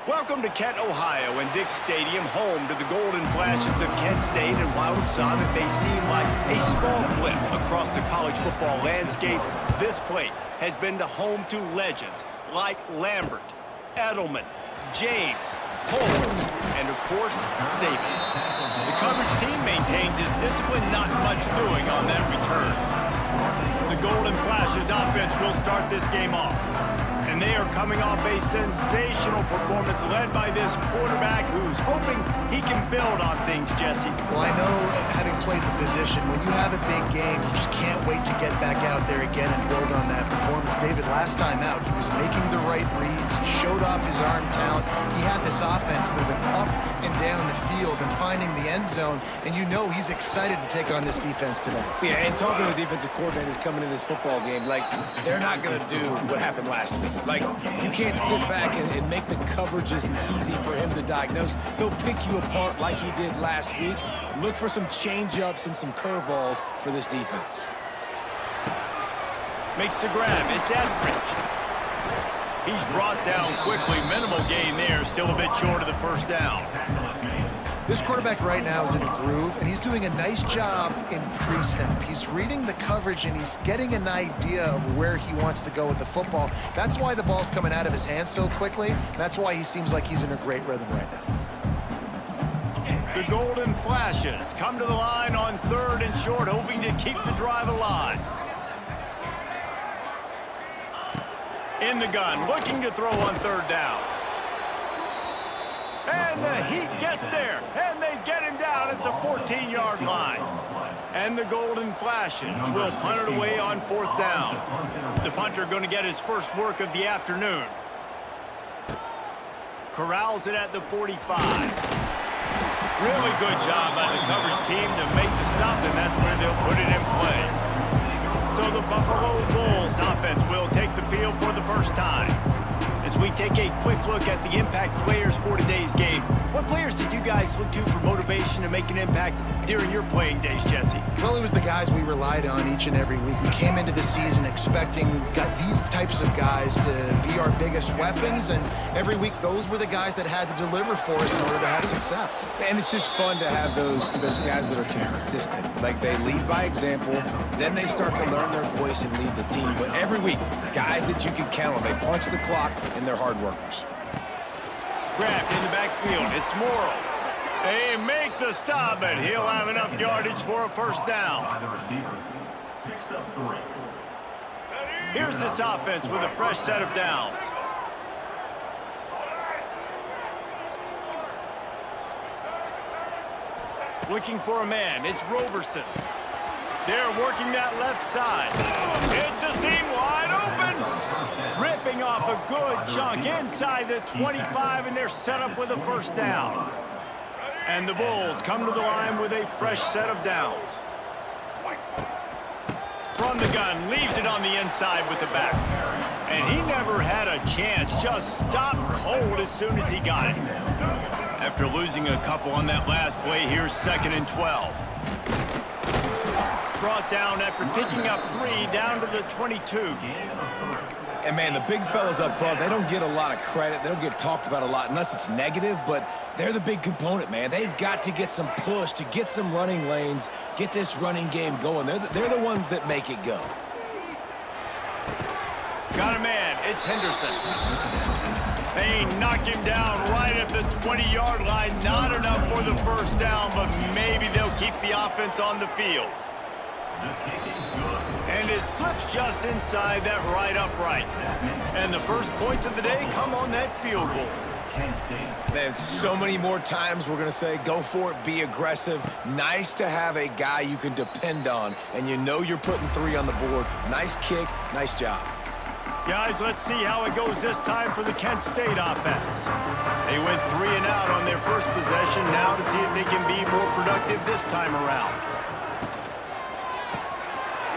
Welcome to Kent, Ohio, and Dick Stadium, home to the Golden Flashes of Kent State. And while some it may seem like a small blip across the college football landscape, this place has been the home to legends like Lambert, Edelman, James, Holmes, and of course, Saban. The coverage team maintains its discipline, not much doing on that return. The Golden Flashes offense will start this game off. And they are coming off a sensational performance led by this quarterback who's hoping he can build on things, Jesse. Well, I know, having played the position, when you have a big game, you just can't wait to get back out there again and build on that performance. David, last time out, he was making the right reads. He showed off his arm talent. He had this offense moving up and down the field and finding the end zone. And you know he's excited to take on this defense today. Yeah, and talking to the defensive coordinators coming in this football game, like, they're not going to do what happened last week. Like, you can't sit back and make the coverages easy for him to diagnose. He'll pick you apart like he did last week. Look for some change-ups and some curveballs for this defense. Makes the grab. It's Etheridge. He's brought down quickly. Minimal gain there. Still a bit short of the first down. This quarterback right now is in a groove, and he's doing a nice job in pre-snap. He's reading the coverage, and he's getting an idea of where he wants to go with the football. That's why the ball's coming out of his hands so quickly. That's why he seems like he's in a great rhythm right now. The Golden Flashes come to the line on 3rd and short, hoping to keep the drive alive. In the gun, looking to throw on 3rd down. And the Heat gets there, and they get him down at the 14-yard line. And the Golden Flashes will punt it away on 4th down. The punter going to get his first work of the afternoon. Corrals it at the 45. Really good job by the coverage team to make the stop, and that's where they'll put it in play. So the Buffalo Bulls offense will take the field for the first time. As we take a quick look at the impact players for today's game, what players did you guys look to for motivation to make an impact during your playing days, Jesse? Well, it was the guys we relied on each and every week. We came into the season expecting these types of guys to be our biggest weapons, and every week those were the guys that had to deliver for us in order to have success. And it's just fun to have those guys that are consistent. Like, they lead by example, then they start to learn their voice and lead the team. But every week, guys that you can count on, they punch the clock, and they're hard workers. Grabbed in the backfield. It's Morrow. They make the stop, but he'll have enough yardage for a first down. Here's this offense with a fresh set of downs. Looking for a man. It's Roberson. They're working that left side. It's a seam wide open. Ripping off a good chunk inside the 25, and they're set up with a first down. And the Bulls come to the line with a fresh set of downs. From the gun, leaves it on the inside with the back. And he never had a chance, just stopped cold as soon as he got it. After losing a couple on that last play, here's 2nd and 12. Brought down after picking up 3 down to the 22. And, man, the big fellas up front, they don't get a lot of credit. They don't get talked about a lot unless it's negative, but they're the big component, man. They've got to get some push, to get some running lanes, get this running game going. They're the ones that make it go. Got a man. It's Henderson. They knock him down right at the 20-yard line. Not enough for the first down, but maybe they'll keep the offense on the field. And it slips just inside that right upright. And the first points of the day come on that field goal. Man, so many more times we're going to say, go for it, be aggressive. Nice to have a guy you can depend on, and you know you're putting 3 on the board. Nice kick, nice job. Guys, let's see how it goes this time for the Kent State offense. They went 3 and out on their first possession. Now to see if they can be more productive this time around.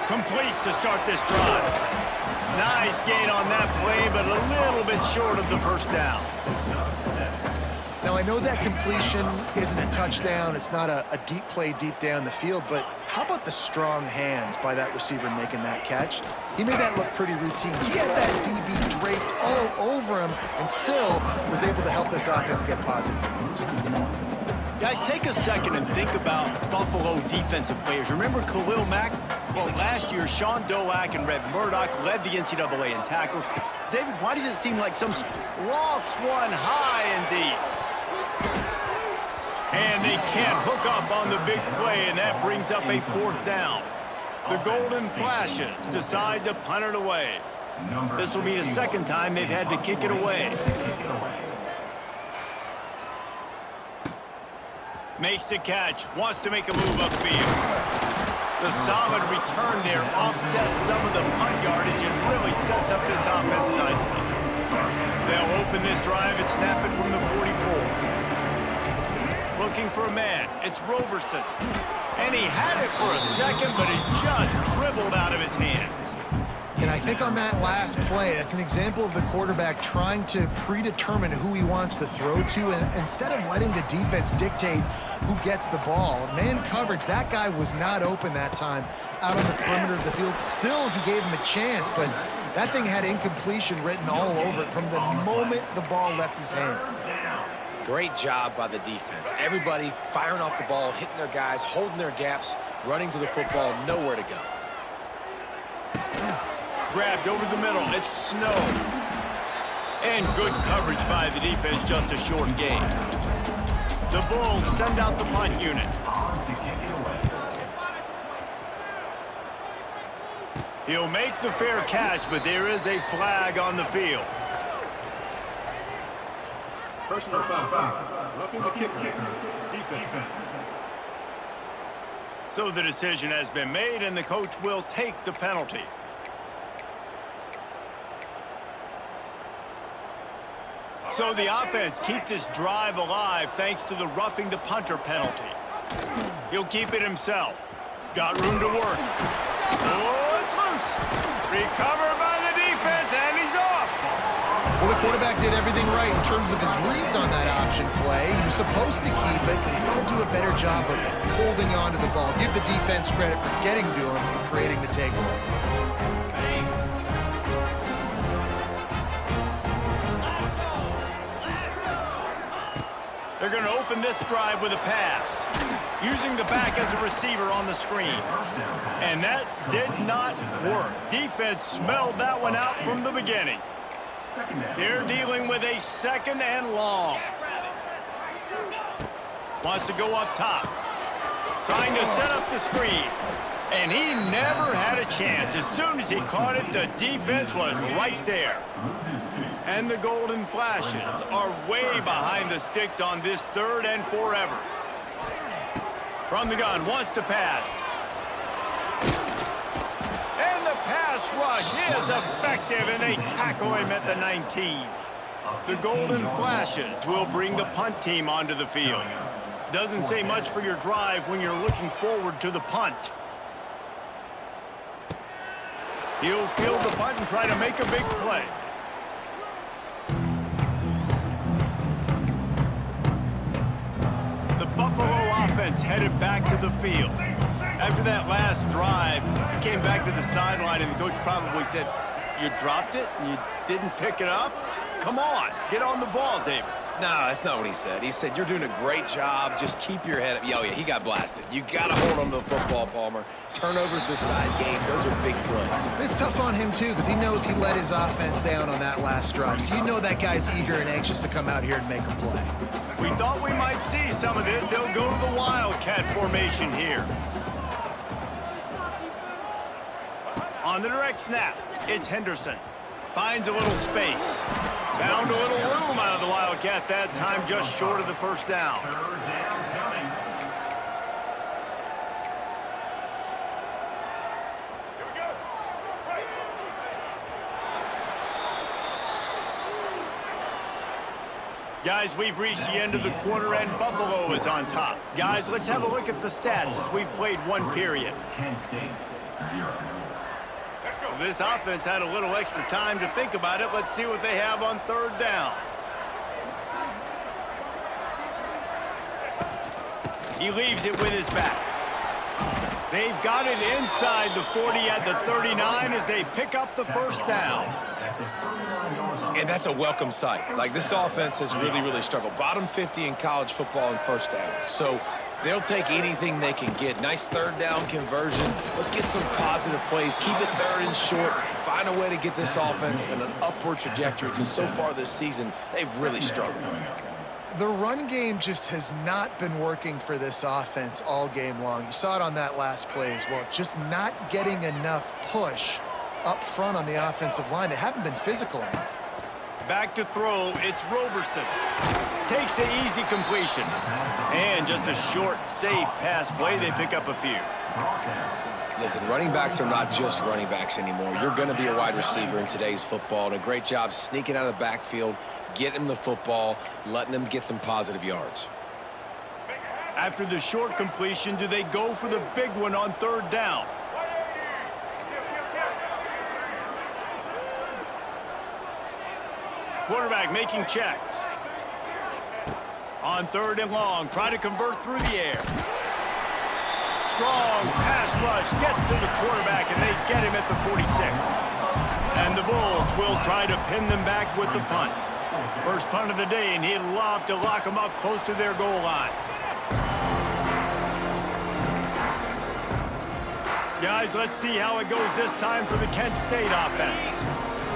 Complete to start this drive. Nice gain on that play, but a little bit short of the first down. Now, I know that completion isn't a touchdown. It's not a deep play deep down the field, but how about the strong hands by that receiver making that catch? He made that look pretty routine. He had that DB draped all over him and still was able to help this offense get positive points. Guys, take a second and think about Buffalo defensive players. Remember Khalil Mack? Well, last year, Sean Doak and Red Murdoch led the NCAA in tackles. David, why does it seem like some lofts one high and deep? And they can't hook up on the big play, and that brings up a 4th down. The Golden Flashes decide to punt it away. This will be the 2nd time they've had to kick it away. Makes the catch, wants to make a move upfield. The solid return there offsets some of the punt yardage and really sets up this offense nicely. They'll open this drive and snap it from the 44. Looking for a man, it's Roberson. And he had it for a second, but it just dribbled out of his hands. And I think on that last play, that's an example of the quarterback trying to predetermine who he wants to throw to, and instead of letting the defense dictate who gets the ball. Man coverage, that guy was not open that time out on the perimeter of the field. Still, he gave him a chance, but that thing had incompletion written all over it from the moment the ball left his hand. Great job by the defense. Everybody firing off the ball, hitting their guys, holding their gaps, running to the football, nowhere to go. Grabbed over the middle, it's Snow. And good coverage by the defense, just a short gain. The Bulls send out the punt unit. He'll make the fair catch, but there is a flag on the field. Personal foul. Roughing the kicker. Defense. So the decision has been made, and the coach will take the penalty. So the offense keeps this drive alive thanks to the roughing the punter penalty. He'll keep it himself. Got room to work. Oh, it's loose. Recovered by the defense, and he's off. Well, the quarterback did everything right in terms of his reads on that option play. He was supposed to keep it, but he's got to do a better job of holding on to the ball. Give the defense credit for getting to him and creating the takeaway. They're going to open this drive with a pass, using the back as a receiver on the screen. And that did not work. Defense smelled that one out from the beginning. They're dealing with a 2nd and long. Wants to go up top. Trying to set up the screen. And he never had a chance. As soon as he caught it, the defense was right there. And the Golden Flashes are way behind the sticks on this 3rd and forever. From the gun, wants to pass. And the pass rush is effective, and they tackle him at the 19. The Golden Flashes will bring the punt team onto the field. Doesn't say much for your drive when you're looking forward to the punt. He'll field the punt and try to make a big play. The Buffalo offense headed back to the field. After that last drive, he came back to the sideline, and the coach probably said, "You dropped it and you didn't pick it up? Come on, get on the ball, David." No, that's not what he said. He said, "You're doing a great job. Just keep your head up." Oh, yeah, he got blasted. You got to hold on to the football, Palmer. Turnovers decide games. Those are big plays. It's tough on him, too, because he knows he let his offense down on that last drive. So you know that guy's eager and anxious to come out here and make a play. We thought we might see some of this. They'll go to the Wildcat formation here. On the direct snap, it's Henderson. Finds a little space. Found a little room out of the Wildcat that time, just short of the 1st down. Guys, we've reached the end of the quarter, and Buffalo is on top. Guys, let's have a look at the stats as we've played 1 period. Kent State, 0. This offense had a little extra time to think about it. Let's see what they have on 3rd down. He leaves it with his back. They've got it inside the 40 at the 39 as they pick up the first down. And that's a welcome sight. Like, this offense has really struggled. Bottom 50 in college football in first downs. So they'll take anything they can get. Nice third down conversion. Let's get some positive plays. Keep it third and short. Find a way to get this offense in an upward trajectory, because so far this season, they've really struggled. The run game just has not been working for this offense all game long. You saw it on that last play as well. Just not getting enough push up front on the offensive line. They haven't been physical enough. Back to throw, it's Roberson. Takes the easy completion. And just a short, safe pass play. They pick up a few. Listen, running backs are not just running backs anymore. You're going to be a wide receiver in today's football. And a great job sneaking out of the backfield, getting him the football, letting him get some positive yards. After the short completion, do they go for the big one on third down? Quarterback making checks. On third and long, try to convert through the air. Strong pass rush gets to the quarterback, and they get him at the 46. And the Bulls will try to pin them back with the punt. First punt of the day, and he'd love to lock them up close to their goal line. Guys, let's see how it goes this time for the Kent State offense.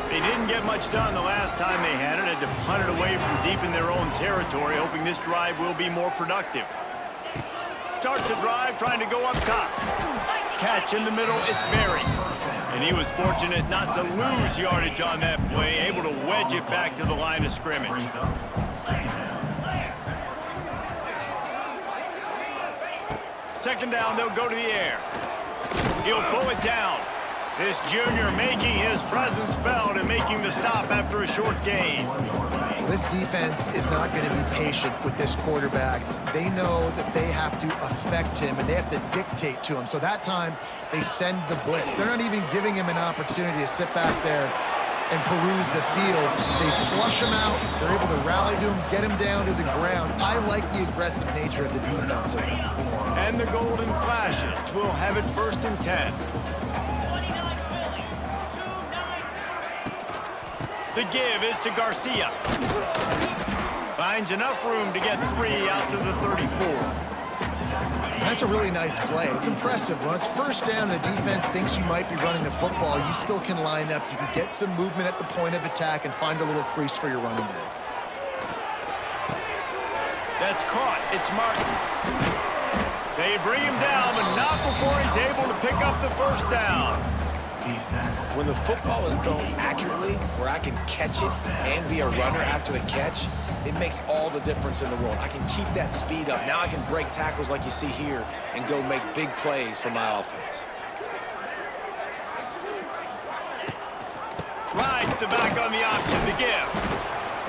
They didn't get much done the last time they had it. Had to punt it away from deep in their own territory, hoping this drive will be more productive. Starts the drive, trying to go up top. Catch in the middle, it's Berry. And he was fortunate not to lose yardage on that play, able to wedge it back to the line of scrimmage. Second down, they'll go to the air. He'll pull it down. This junior making his presence felt and making the stop after a short gain. This defense is not going to be patient with this quarterback. They know that they have to affect him, and they have to dictate to him. So that time, they send the blitz. They're not even giving him an opportunity to sit back there and peruse the field. They flush him out. They're able to rally to him, get him down to the ground. I like the aggressive nature of the defense. And the Golden Flashes will have it 1st and 10. The give is to Garcia. Finds enough room to get 3 out to the 34. That's a really nice play. It's impressive. When it's first down, the defense thinks you might be running the football. You still can line up. You can get some movement at the point of attack and find a little crease for your running back. That's caught. It's Martin. They bring him down, but not before he's able to pick up the first down. When the football is thrown accurately, where I can catch it and be a runner after the catch, it makes all the difference in the world. I can keep that speed up. Now I can break tackles like you see here and go make big plays for my offense. Rides the back on the option to give.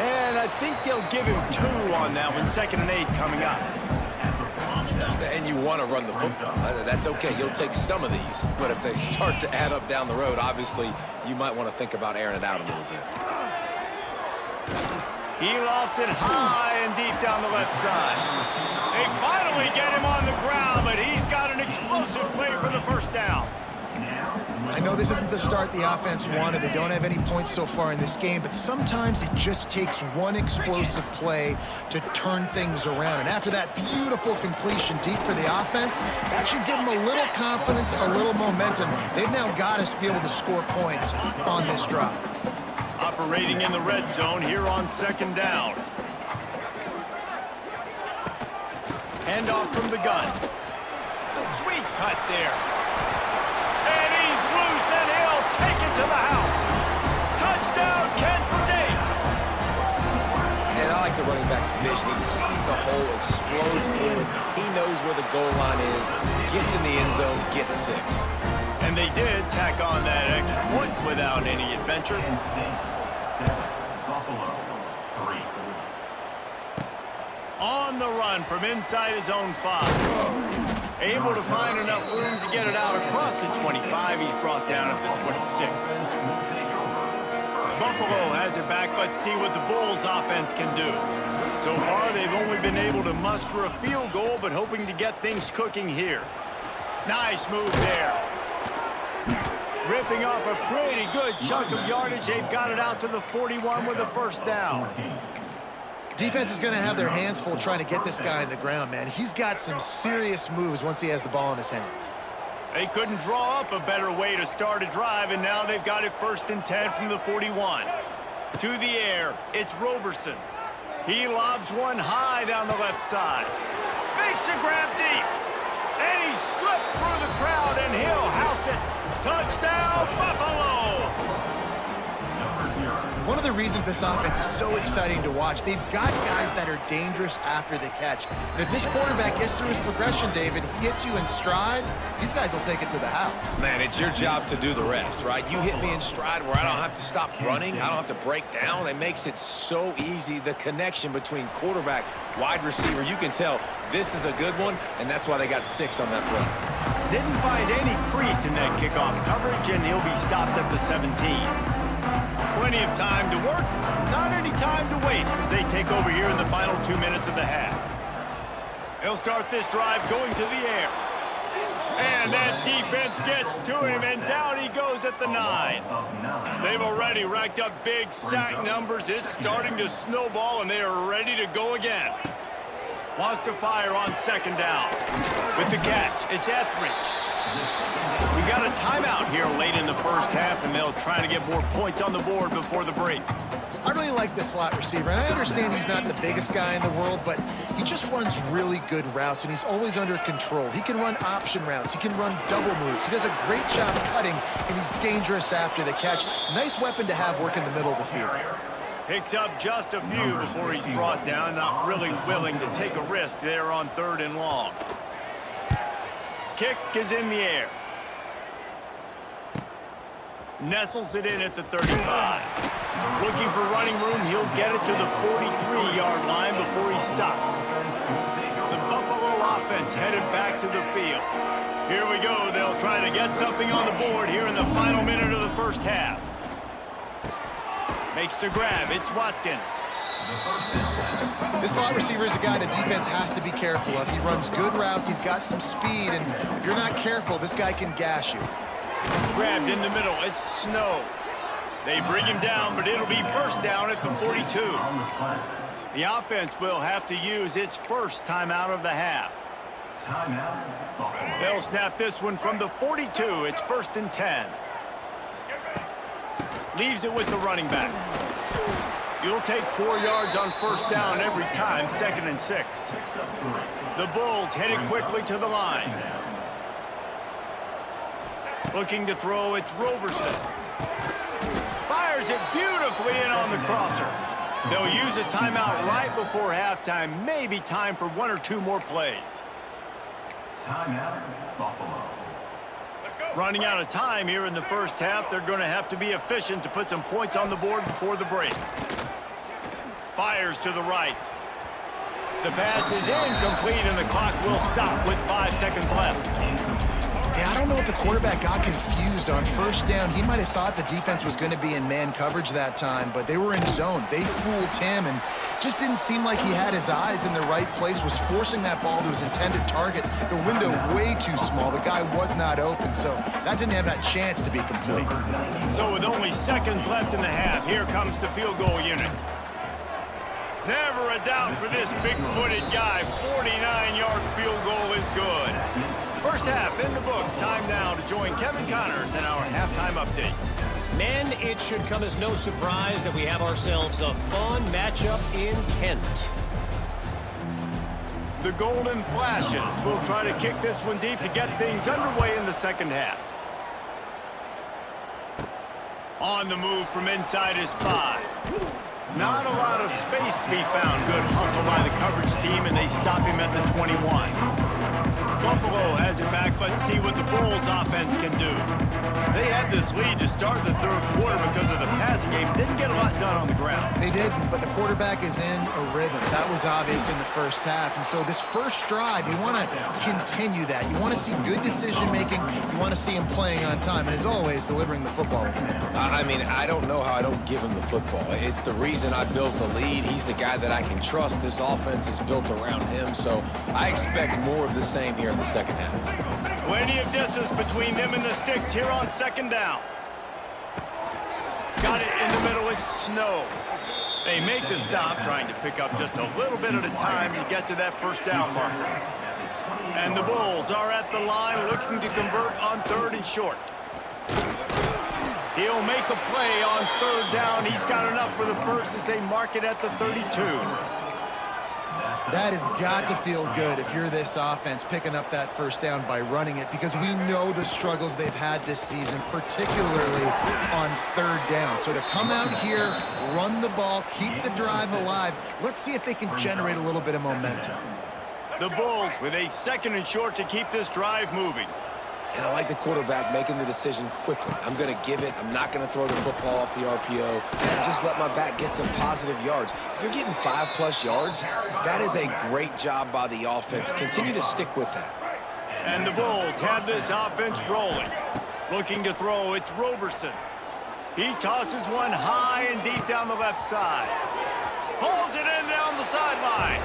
And I think they'll give him 2 on that one. 2nd and 8 coming up. And you want to run the football. That's okay. You'll take some of these. But if they start to add up down the road, obviously, you might want to think about airing it out a little bit. He lofts it high and deep down the left side. They finally get him on the ground, but he's got an explosive play for the first down. I know this isn't the start the offense wanted. They don't have any points so far in this game, but sometimes it just takes one explosive play to turn things around. And after that beautiful completion deep for the offense, that should give them a little confidence, a little momentum. They've now got us to be able to score points on this drive. Operating in the red zone here on 2nd down. Handoff from the gun. Sweet cut there. And he's loose, and he'll take it to the house. Touchdown, Kent State. And I like the running back's vision. He sees the hole, explodes through it. He knows where the goal line is, gets in the end zone, gets 6. And they did tack on that extra point without any adventure. On the run from inside his own 5. Able to find enough room to get it out across the 25. He's brought down at the 26. Buffalo has it back. Let's see what the Bulls offense can do. So far, they've only been able to muster a field goal, but hoping to get things cooking here. Nice move there. Ripping off a pretty good chunk of yardage. They've got it out to the 41 with a first down. Defense is going to have their hands full trying to get this guy on the ground, man. He's got some serious moves once he has the ball in his hands. They couldn't draw up a better way to start a drive, and now they've got it 1st and 10 from the 41. To the air, it's Roberson. He lobs one high down the left side. Makes a grab deep. And he slipped through the crowd, and he'll house it. Touchdown, Buffalo! One of the reasons this offense is so exciting to watch, they've got guys that are dangerous after the catch. And if this quarterback gets through his progression, David, he hits you in stride, these guys will take it to the house. Man, it's your job to do the rest, right? You hit me in stride where I don't have to stop running. I don't have to break down. It makes it so easy. The connection between quarterback, wide receiver, you can tell this is a good one, and that's why they got 6 on that play. Didn't find any crease in that kickoff coverage, and he'll be stopped at the 17. Plenty of time to work, not any time to waste as they take over here in the final 2 minutes of the half. They'll start this drive going to the air. And that defense gets to him, and down he goes at the 9. They've already racked up big sack numbers. It's starting to snowball, and they are ready to go again. Wants to fire on 2nd down. With the catch, it's Etheridge. We got a timeout here late in the first half, and they'll try to get more points on the board before the break. I really like the slot receiver, and I understand he's not the biggest guy in the world, but he just runs really good routes, and he's always under control. He can run option routes. He can run double moves. He does a great job cutting, and he's dangerous after the catch. Nice weapon to have work in the middle of the field. Picks up just a few before he's brought down, not really willing to take a risk there on 3rd and long. Kick is in the air. Nestles it in at the 35. Looking for running room, he'll get it to the 43-yard line before he's stopped. The Buffalo offense headed back to the field. Here we go. They'll try to get something on the board here in the final minute of the first half. Makes the grab. It's Watkins. This slot receiver is a guy the defense has to be careful of. He runs good routes. He's got some speed, and if you're not careful, this guy can gash you. Grabbed in the middle. It's Snow. They bring him down, but it'll be 1st down at the 42. The offense will have to use its first timeout of the half. They'll snap this one from the 42. It's 1st and 10. Leaves it with the running back. You'll take 4 yards on 1st down every time, 2nd and 6. The Bulls headed quickly to the line. Looking to throw, it's Roberson. Fires it beautifully in on the crosser. They'll use a timeout right before halftime. Maybe time for 1 or 2 more plays. Timeout, Buffalo. Running out of time here in the first half. They're going to have to be efficient to put some points on the board before the break. Fires to the right. The pass is incomplete, and the clock will stop with 5 seconds left. Yeah, I don't know if the quarterback got confused on 1st down. He might have thought the defense was going to be in man coverage that time, but they were in zone. They fooled him, and just didn't seem like he had his eyes in the right place, was forcing that ball to his intended target. The window way too small. The guy was not open, so that didn't have that chance to be complete. So with only seconds left in the half, here comes the field goal unit. Never a doubt for this big-footed guy. 49-yard field goal is good. First half in the books. Time now to join Kevin Connors in our halftime update. Men, it should come as no surprise that we have ourselves a fun matchup in Kent. The Golden Flashes will try to kick this one deep to get things underway in the second half. On the move from inside is 5. Not a lot of space to be found. Good hustle by the coverage team, and they stop him at the 21. Buffalo has it back. Let's see what the Bulls offense can do. They had this lead to start the third quarter because of the passing game. Didn't get a lot done on the ground. They did, but the quarterback is in a rhythm. That was obvious in the first half. And so this first drive, you want to continue that. You want to see good decision-making. You want to see him playing on time. And as always, delivering the football with him. I mean, I don't know how I don't give him the football. It's the reason I built the lead. He's the guy that I can trust. This offense is built around him, so I expect more of the same here in the second half. Plenty of distance between them and the sticks here on second down. Got it in the middle. It's Snow. They make the stop, trying to pick up just a little bit at a time to get to that first down marker. And the Bulls are at the line looking to convert on third and short. He'll make a play on third down. He's got enough for the first as they mark it at the 32. That has got to feel good if you're this offense picking up that first down by running it, because we know the struggles they've had this season, particularly on third down. So to come out here, run the ball, keep the drive alive, let's see if they can generate a little bit of momentum. The Bulls with a second and short to keep this drive moving. And I like the quarterback making the decision quickly. I'm going to give it. I'm not going to throw the football off the RPO and just let my back get some positive yards. You're getting 5+ yards. That is a great job by the offense. Continue to stick with that. And the Bulls have this offense rolling. Looking to throw, it's Roberson. He tosses one high and deep down the left side. Pulls it in down the sideline.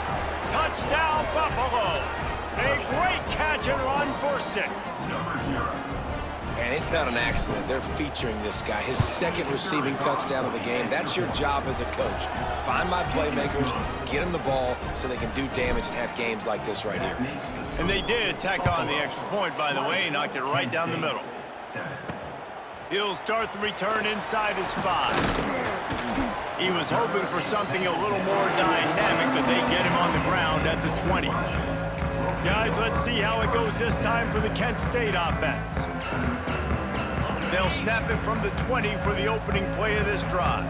Touchdown, Buffalo. A great catch and run for 6. And it's not an accident. They're featuring this guy. His second receiving touchdown of the game. That's your job as a coach. Find my playmakers, get them the ball so they can do damage and have games like this right here. And they did tack on the extra point, by the way. Knocked it right down the middle. He'll start the return inside his 5. He was hoping for something a little more dynamic, but they get him on the ground at the 20. Guys, let's see how it goes this time for the Kent State offense. They'll snap it from the 20 for the opening play of this drive.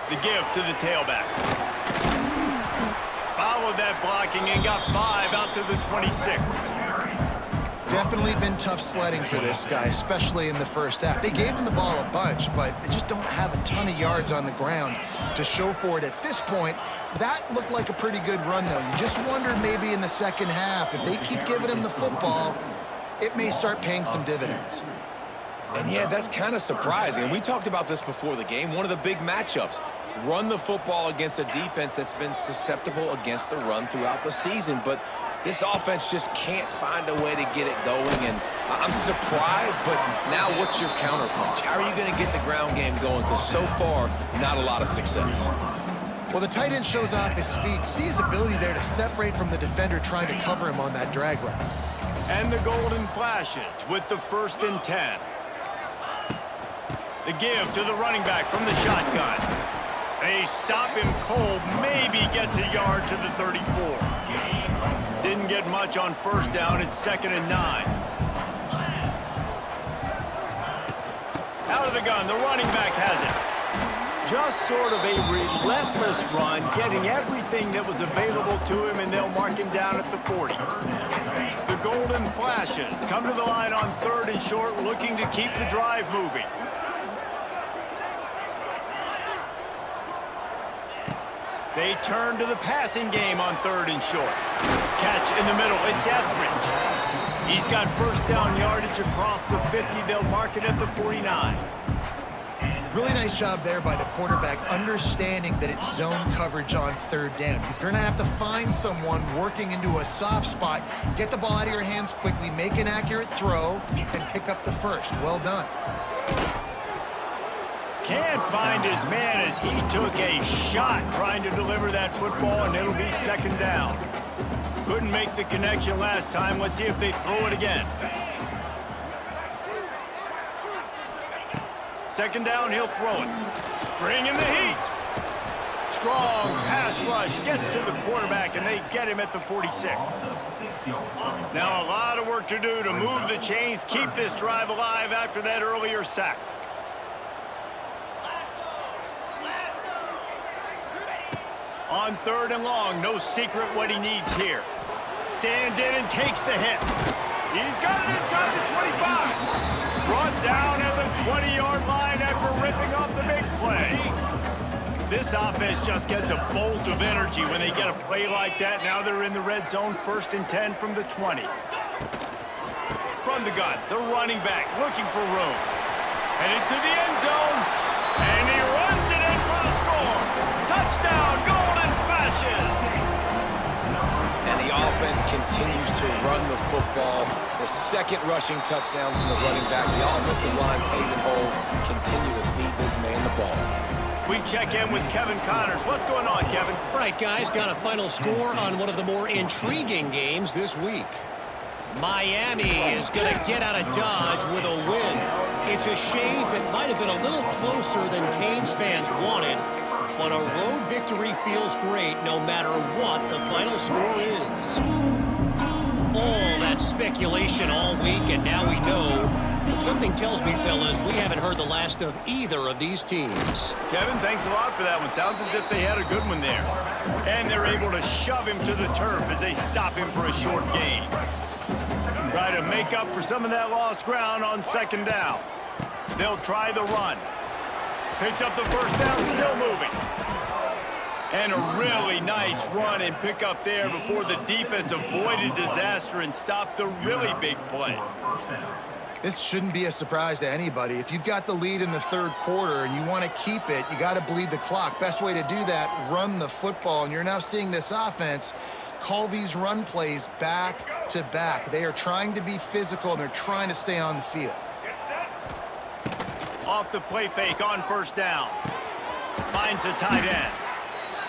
The give to the tailback. Followed that blocking and got 5 out to the 26. Definitely been tough sledding for this guy, especially in the first half. They gave him the ball a bunch, but they just don't have a ton of yards on the ground to show for it at this point. That looked like a pretty good run, though. You just wonder maybe in the second half, if they keep giving him the football, it may start paying some dividends. And yeah, that's kind of surprising. We talked about this before the game. One of the big matchups. Run the football against a defense that's been susceptible against the run throughout the season. But this offense just can't find a way to get it going. And I'm surprised, but now what's your counterpunch? How are you going to get the ground game going? Because so far, not a lot of success. Well, the tight end shows off his speed. See his ability there to separate from the defender trying to cover him on that drag route. And the Golden Flashes with the 1st and 10. The give to the running back from the shotgun. They stop him cold, maybe gets a yard to the 34. Didn't get much on first down. It's 2nd and 9. Out of the gun, the running back has it. Just sort of a relentless run, getting everything that was available to him, and they'll mark him down at the 40. The Golden Flashes come to the line on 3rd and short, looking to keep the drive moving. They turn to the passing game on 3rd and short. Catch in the middle, it's Etheridge. He's got first down yardage across the 50. They'll mark it at the 49. Really nice job there by the quarterback, understanding that it's zone coverage on 3rd down. You're going to have to find someone working into a soft spot, get the ball out of your hands quickly, make an accurate throw, and pick up the first. Well done. Can't find his man as he took a shot trying to deliver that football, and it'll be 2nd down. Couldn't make the connection last time. Let's see if they throw it again. 2nd down, he'll throw it. Bring in the heat. Strong pass rush gets to the quarterback, and they get him at the 46. Now a lot of work to do to move the chains, keep this drive alive after that earlier sack. On 3rd and long, no secret what he needs here. Stands in and takes the hit. He's got it inside the 25. Brought down at the 20-yard line after ripping off the big play. This offense just gets a bolt of energy when they get a play like that. Now they're in the red zone, 1st and 10 from the 20. From the gun, the running back looking for room. Headed to the end zone, and he runs it in for the score. Touchdown, Golden Flashes! And the offense continues to run the football. The second rushing touchdown from the running back. The offensive line paving holes continue to feed this man the ball. We check in with Kevin Connors. What's going on, Kevin? Right, guys, got a final score on one of the more intriguing games this week. Miami is going to get out of Dodge with a win. It's a shave that might have been a little closer than Canes fans wanted, but a road victory feels great no matter what the final score is. All that speculation all week, and now we know. But something tells me, fellas, we haven't heard the last of either of these teams. Kevin, thanks a lot for that one. Sounds as if they had a good one there. And they're able to shove him to the turf as they stop him for a short gain. Try to make up for some of that lost ground on 2nd down. They'll try the run. Picks up the 1st down, still moving. And a really nice run and pick up there before the defense avoided disaster and stopped the really big play. This shouldn't be a surprise to anybody. If you've got the lead in the 3rd quarter and you want to keep it, you got to bleed the clock. Best way to do that, run the football. And you're now seeing this offense call these run plays back to back. They are trying to be physical, and they're trying to stay on the field. Off the play fake on 1st down. Finds the tight end.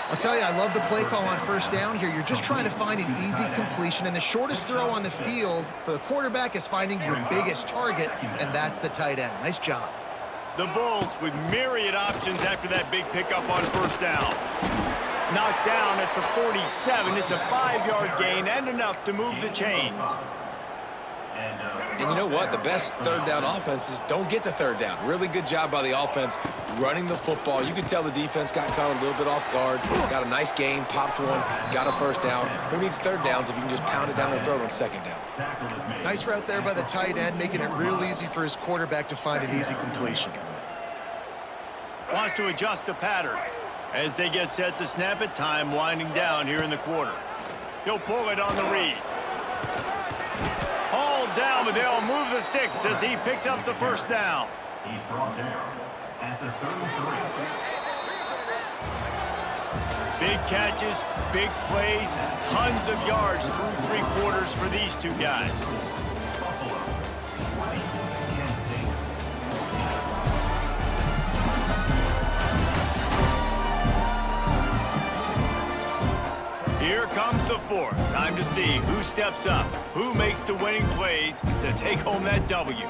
I'll tell you, I love the play call on 1st down here. You're just trying to find an easy completion, and the shortest throw on the field for the quarterback is finding your biggest target, and that's the tight end. Nice job. The Bulls with myriad options after that big pickup on 1st down. Knocked down at the 47. It's a 5-yard gain and enough to move the chains. And you know what? The best 3rd down offenses don't get to 3rd down. Really good job by the offense running the football. You can tell the defense got caught a little bit off guard. Got a nice gain, popped one, got a 1st down. Who needs 3rd downs if you can just pound it down their throat on 2nd down? Nice route there by the tight end, making it real easy for his quarterback to find an easy completion. Wants to adjust the pattern. As they get set to snap it, time winding down here in the quarter. He'll pull it on the read. Hauled down, but they'll move the sticks as he picks up the 1st down. He's brought down at the 33. Big catches, big plays, tons of yards through 3 quarters for these two guys. Buffalo, 20, Kansas State. Here comes the 4th. Time to see who steps up, who makes the winning plays to take home that W.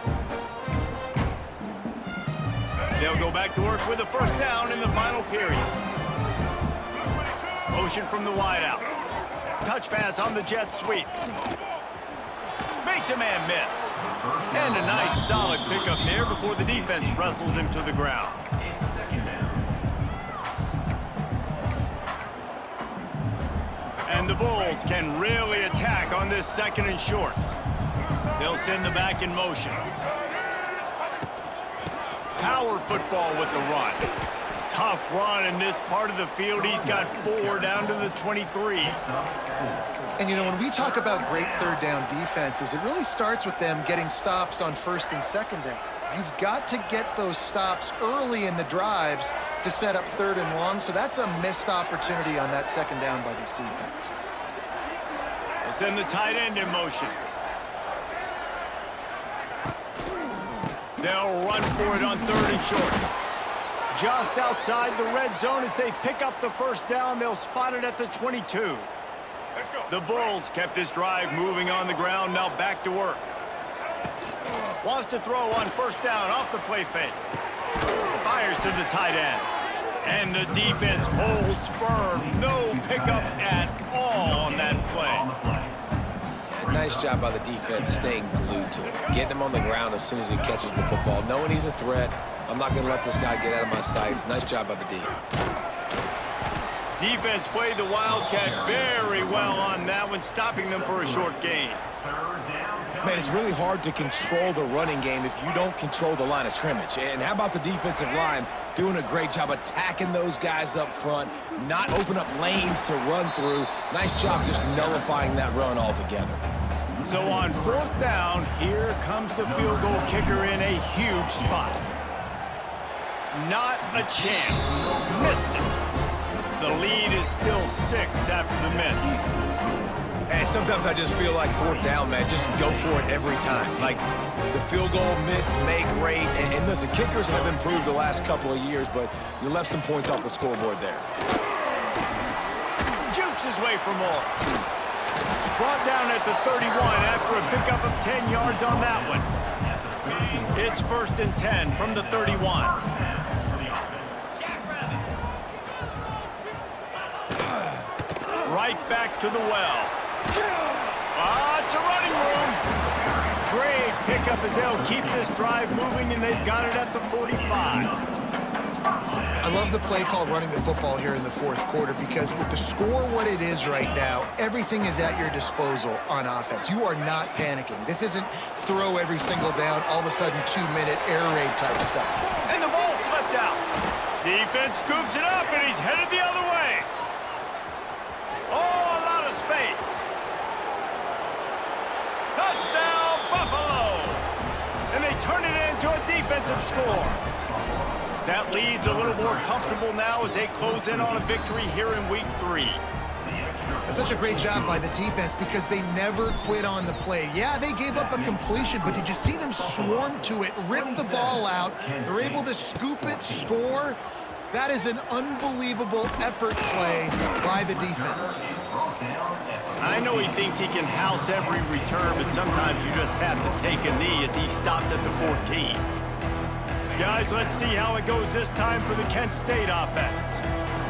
They'll go back to work with a 1st down in the final period. Motion from the wideout. Touch pass on the jet sweep. Makes a man miss. And a nice solid pickup there before the defense wrestles him to the ground. And the Bulls can really attack on this 2nd and short. They'll send the back in motion. Power football with the run. Tough run in this part of the field. He's got 4 down to the 23. And, you know, when we talk about great 3rd down defenses, it really starts with them getting stops on 1st and 2nd down. You've got to get those stops early in the drives to set up 3rd and long, so that's a missed opportunity on that 2nd down by this defense. They'll send the tight end in motion. They'll run for it on 3rd and short. Just outside the red zone as they pick up the 1st down. They'll spot it at the 22. The Bulls kept this drive moving on the ground, now back to work. Wants to throw on 1st down off the play fake. Fires to the tight end. And the defense holds firm. No pickup at all on that play. Nice job by the defense staying glued to him. Getting him on the ground as soon as he catches the football. Knowing he's a threat, I'm not going to let this guy get out of my sights. Nice job by the D. Defense played the Wildcat very well on that one, stopping them for a short gain. Man, it's really hard to control the running game if you don't control the line of scrimmage. And how about the defensive line doing a great job attacking those guys up front, not open up lanes to run through. Nice job just nullifying that run altogether. So on 4th down, here comes the field goal kicker in a huge spot. Not a chance. Missed it. The lead is still 6 after the miss. And sometimes I just feel like 4th down, man, just go for it every time. Like, the field goal, miss, make, rate. And listen, kickers have improved the last couple of years, but you left some points off the scoreboard there. Jukes his way for more. Brought down at the 31 after a pickup of 10 yards on that one. It's 1st and 10 from the 31. Right back to the well. It's a running room. Great pickup as they'll keep this drive moving, and they've got it at the 45. I love the play call running the football here in the 4th quarter because with the score what it is right now, everything is at your disposal on offense. You are not panicking. This isn't throw every single down, all of a sudden 2-minute air raid type stuff. And the ball slipped out. Defense scoops it up, and he's headed the other way. Oh, a lot of space. Touchdown, Buffalo. And they turn it into a defensive score. That lead's a little more comfortable now as they close in on a victory here in week 3. That's such a great job by the defense because they never quit on the play. Yeah, they gave up a completion, but did you see them swarm to it, rip the ball out? They're able to scoop it, score. That is an unbelievable effort play by the defense. I know he thinks he can house every return, but sometimes you just have to take a knee as he stopped at the 14. Guys, let's see how it goes this time for the Kent State offense.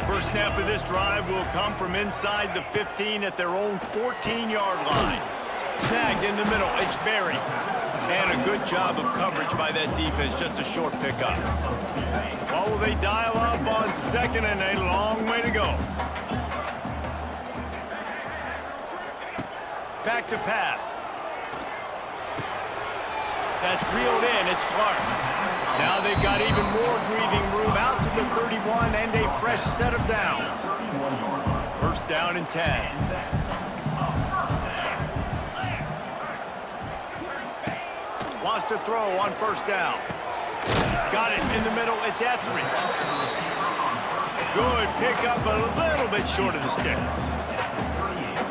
First snap of this drive will come from inside the 15 at their own 14-yard line. Snagged in the middle, it's Berry. And a good job of coverage by that defense, just a short pickup. Well, will they dial up on 2nd and a long way to go? Back to pass. That's reeled in, it's Clark. Now they've got even more breathing room out to the 31 and a fresh set of downs. 1st down and 10. Wants to throw on 1st down. Got it in the middle, it's Etheridge. Good pickup, a little bit short of the sticks.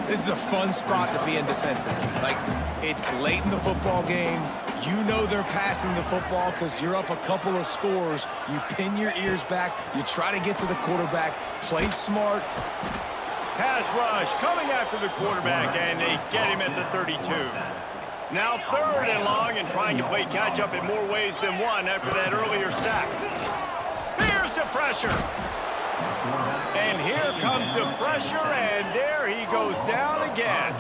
This is a fun spot to be in defensively. Like, it's late in the football game. You know they're passing the football because you're up a couple of scores. You pin your ears back. You try to get to the quarterback. Play smart. Pass rush coming after the quarterback, and they get him at the 32. Now 3rd and long and trying to play catch-up in more ways than one after that earlier sack. Here's the pressure. And here comes the pressure, and there he goes down again.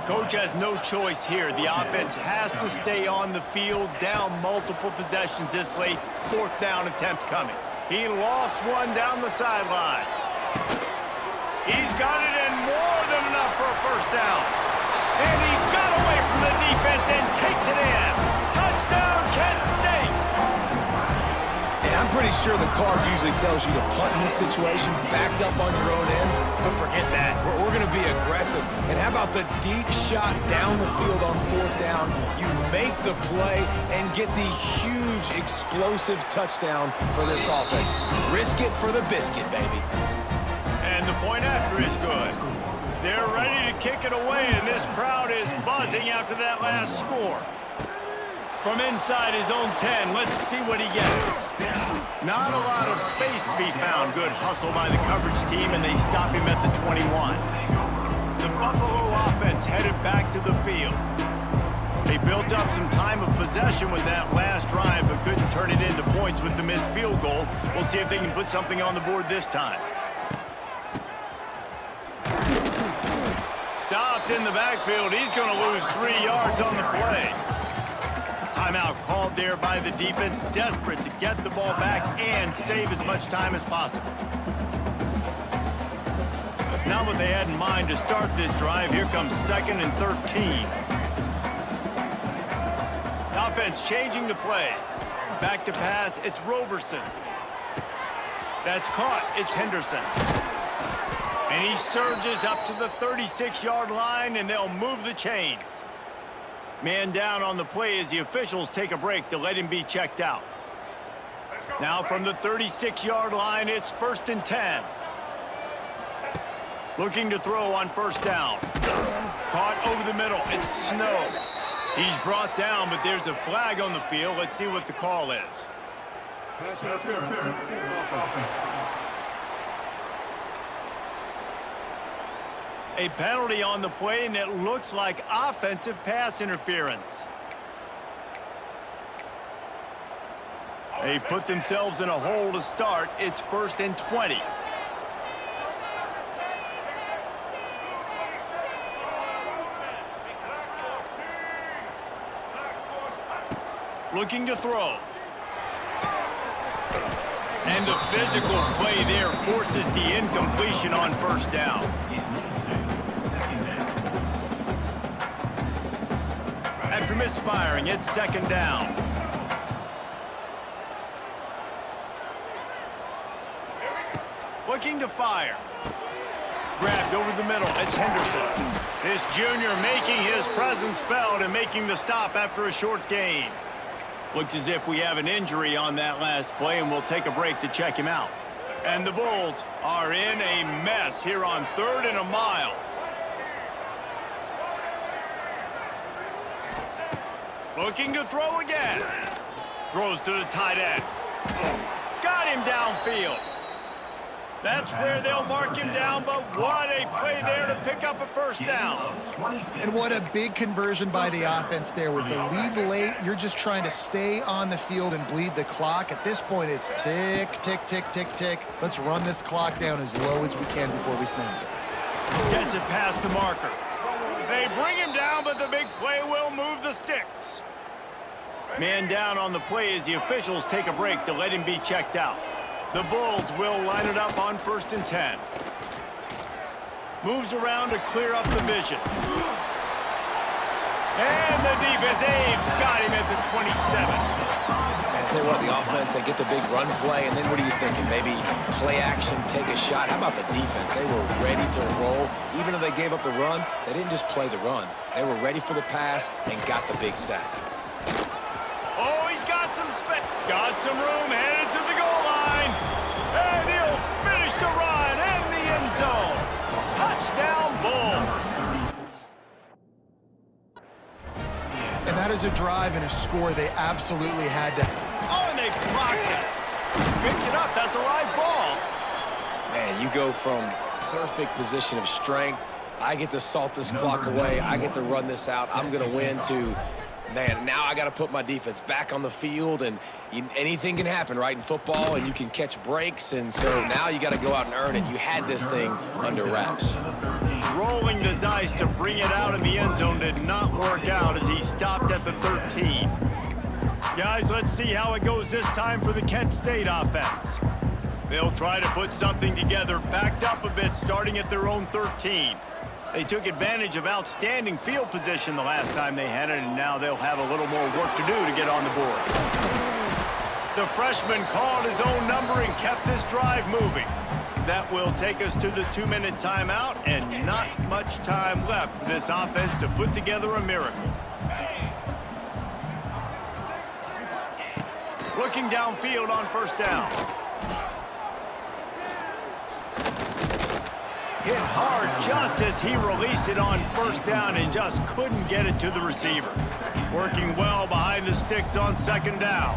Coach has no choice here. The offense has to stay on the field, down multiple possessions this late. 4th down attempt coming. He lost one down the sideline. He's got it in more than enough for a 1st down. And he got away from the defense and takes it in. Touchdown, Kent State. And I'm pretty sure the card usually tells you to punt in this situation, backed up on your own end. But forget that. We're going to be aggressive. And how about the deep shot down the field on 4th down? You make the play and get the huge explosive touchdown for this offense. Risk it for the biscuit, baby. And the point after is good. They're ready to kick it away, and this crowd is buzzing after that last score. From inside his own 10, let's see what he gets. Not a lot of space to be found. Good hustle by the coverage team, and they stop him at the 21. The Buffalo offense headed back to the field. They built up some time of possession with that last drive, but couldn't turn it into points with the missed field goal. We'll see if they can put something on the board this time. Stopped in the backfield. He's going to lose 3 yards on the play. Timeout called there by the defense, desperate to get the ball back and save as much time as possible. Not what they had in mind to start this drive. Here comes 2nd and 13. The offense changing the play. Back to pass, it's Roberson. That's caught, it's Henderson. And he surges up to the 36-yard line, and they'll move the chains. Man down on the play as the officials take a break to let him be checked out. Now from the 36-yard line, it's 1st and 10. Looking to throw on 1st down. Caught over the middle. It's Snow. He's brought down, but there's a flag on the field. Let's see what the call is. Pass interference. Offense. A penalty on the play, and it looks like offensive pass interference. They put themselves in a hole to start. It's 1st and 20. Looking to throw. And the physical play there forces the incompletion on 1st down. After misfiring, it's 2nd down. Looking to fire. Grabbed over the middle. It's Henderson. This junior making his presence felt and making the stop after a short gain. Looks as if we have an injury on that last play, and we'll take a break to check him out. And the Bulls are in a mess here on 3rd and a mile. Looking to throw again. Throws to the tight end. Got him downfield. That's where they'll mark him down, but what a play there to pick up a 1st down. And what a big conversion by the offense there. With the lead late, you're just trying to stay on the field and bleed the clock. At this point, it's tick, tick, tick, tick, tick. Let's run this clock down as low as we can before we snap it. Gets it past the marker. They bring him down, but the big play will move the sticks. Man down on the play as the officials take a break to let him be checked out. The Bulls will line it up on 1st and 10. Moves around to clear up the vision. And the defense, got him at the 27. I tell you what, the offense, they get the big run play, and then what are you thinking? Maybe play action, take a shot. How about the defense? They were ready to roll. Even though they gave up the run, they didn't just play the run. They were ready for the pass and got the big sack. Oh, he's got some space. Got some room, headed to the goal line. And he'll finish the run in the end zone. Touchdown, Bulls. And that is a drive and a score they absolutely had to. Oh, and they blocked it. Picks it up. That's a live ball. Man, you go from perfect position of strength. I get to salt this clock away. I get to run this out. I'm going to win to, man, now I got to put my defense back on the field, and anything can happen, right, in football, and you can catch breaks, and so now you got to go out and earn it. You had this thing under wraps. Rolling the dice to bring it out in the end zone did not work out as he stopped at the 13. Guys, let's see how it goes this time for the Kent State offense. They'll try to put something together, backed up a bit, starting at their own 13. They took advantage of outstanding field position the last time they had it, and now they'll have a little more work to do to get on the board. The freshman called his own number and kept this drive moving. That will take us to the 2-minute timeout, and not much time left for this offense to put together a miracle. Looking downfield on 1st down. Hit hard just as he released it on 1st down and just couldn't get it to the receiver. Working well behind the sticks on 2nd down.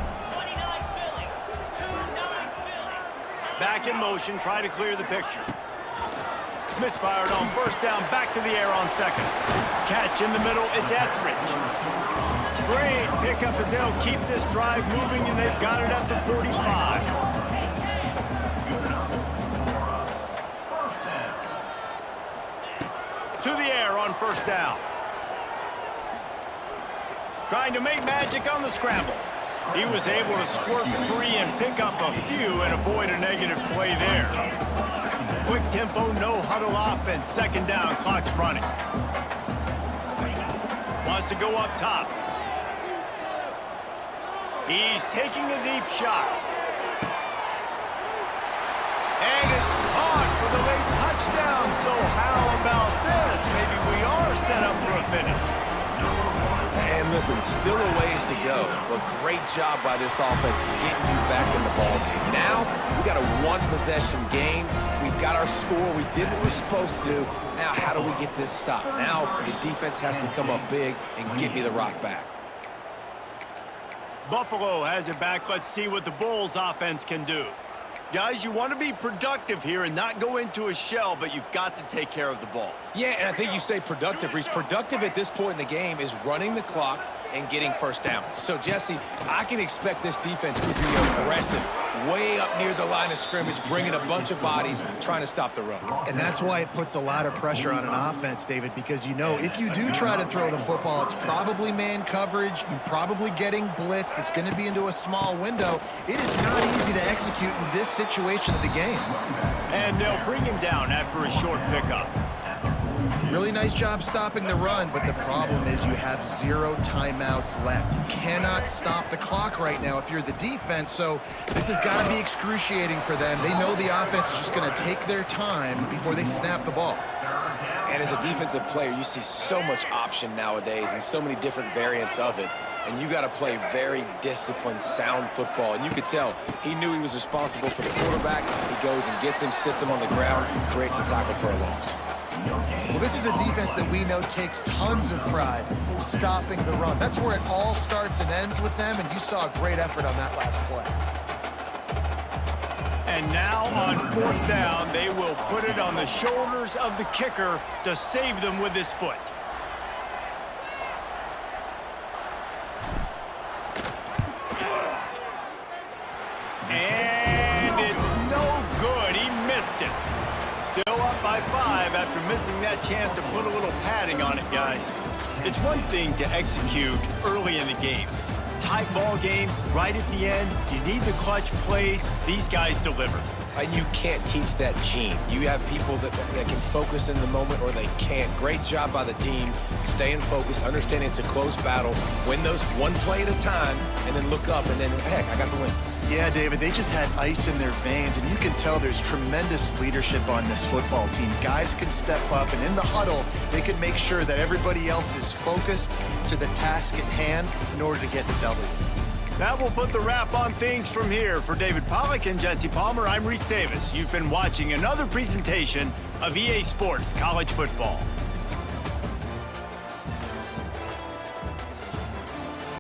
Back in motion, try to clear the picture. Misfired on 1st down, back to the air on 2nd. Catch in the middle, it's Etheridge. Great pickup as they'll keep this drive moving, and they've got it at the 45. To the air on 1st down. Trying to make magic on the scramble. He was able to squirt free and pick up a few and avoid a negative play there. quick tempo, no huddle offense. Second down, clock's running. Wants to go up top. He's taking a deep shot. And it's caught for the late touchdown. So how about this? Maybe we are set up for a finish. And listen, still a ways to go, but great job by this offense getting you back in the ball game. Now, we got a one-possession game. We got our score. We did what we're supposed to do. Now, how do we get this stopped? Now, the defense has to come up big and get me the rock back. Buffalo has it back. Let's see what the Bulls offense can do. Guys, you want to be productive here and not go into a shell, but you've got to take care of the ball. Yeah, and I think you say productive, Reese. Productive at this point in the game is running the clock and getting first down. So, Jesse, I can expect this defense to be aggressive, way up near the line of scrimmage, bringing a bunch of bodies, trying to stop the run. And that's why it puts a lot of pressure on an offense, David, because you know if you do try to throw the football, it's probably man coverage, you're probably getting blitzed, it's going to be into a small window. It is not easy to execute in this situation of the game. And they'll bring him down after a short pickup. Really nice job stopping the run, but the problem is you have 0 timeouts left. You cannot stop the clock right now if you're the defense, so this has got to be excruciating for them. They know the offense is just going to take their time before they snap the ball. And as a defensive player, you see so much option nowadays and so many different variants of it. And you got to play very disciplined, sound football. And you could tell he knew he was responsible for the quarterback. He goes and gets him, sits him on the ground, creates a tackle for a loss. Well, this is a defense that we know takes tons of pride stopping the run. That's where it all starts and ends with them, and you saw a great effort on that last play. And now on 4th down, they will put it on the shoulders of the kicker to save them with his foot. And it's no good. He missed it. Still up by 5 after missing that chance to put a little padding on it, guys. It's one thing to execute early in the game. Tight ball game, right at the end, you need the clutch plays. These guys deliver. And you can't teach that gene. You have people that can focus in the moment or they can't. Great job by the team, staying focused, understanding it's a close battle, win those one play at a time, and then look up, and then, heck, I got the win. Yeah, David, they just had ice in their veins, and you can tell there's tremendous leadership on this football team. Guys can step up, and in the huddle, they can make sure that everybody else is focused to the task at hand in order to get the W. That will put the wrap on things from here. For David Pollack and Jesse Palmer, I'm Reese Davis. You've been watching another presentation of EA Sports College Football.